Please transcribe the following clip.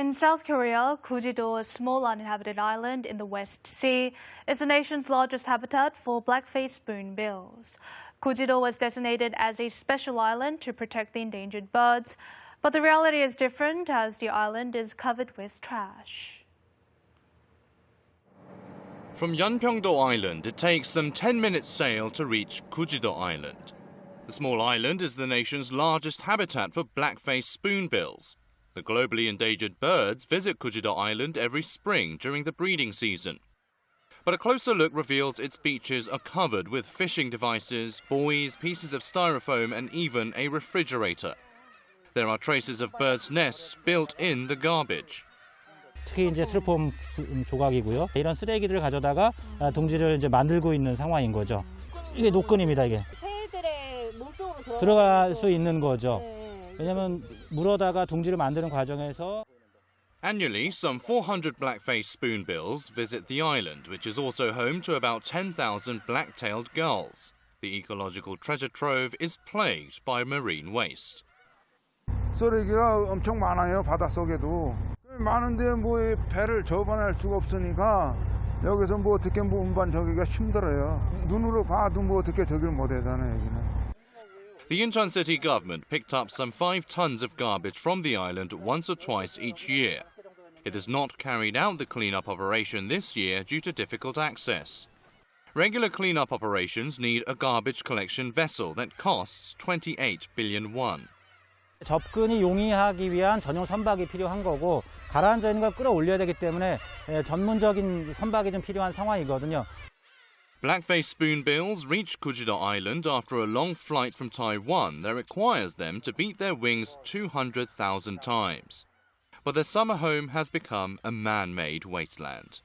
In South Korea, Kujido, a small uninhabited island in the West Sea, is the nation's largest habitat for black-faced spoonbills. Kujido was designated as a special island to protect the endangered birds, but the reality is different as the island is covered with trash. From Yeonpyeongdo Island, it takes some 10 minutes sail to reach Kujido Island. The small island is the nation's largest habitat for black-faced spoonbills. The globally endangered birds visit Kujido Island every spring during the breeding season. But a closer look reveals its beaches are covered with fishing devices, buoys, pieces of styrofoam, and even a refrigerator. There are traces of birds' nests built in the garbage. 특히 이제 스티로폼 조각이고요. 이런 쓰레기들을 가져다가 동지를 이제 만들고 있는 상황인 거죠. 이게 노끈입니다, 이게. 새들의 몸속으로 들어갈 수 있는 거죠. 왜냐면 물어다가 둥지를 만드는 과정에서 Annually, some 400 black-faced spoonbills visit the island, which is also home to about 10,000 black-tailed gulls. The ecological treasure trove is plagued by marine waste. 쓰레기가 엄청 많아요, 바닷속에도. 많은데 뭐 배를 접어낼 수가 없으니까 여기서 뭐 어떻게 뭐 운반 저기가 힘들어요. 눈으로 봐도 뭐 어떻게 저기를 못 하잖아요, 여기는. The Incheon city government picked up some 5 tons of garbage from the island once or twice each year. It has not carried out the cleanup operation this year due to difficult access. Regular cleanup operations need a garbage collection vessel that costs 28 billion won. 접근이 용이하기 위한 전용 선박이 필요한 거고 가라앉아 있는 걸 끌어올려야 되기 때문에 전문적인 선박이 좀 필요한 상황이거든요. Black-faced spoonbills reach Kujido Island after a long flight from Taiwan that requires them to beat their wings 200,000 times. But their summer home has become a man-made wasteland.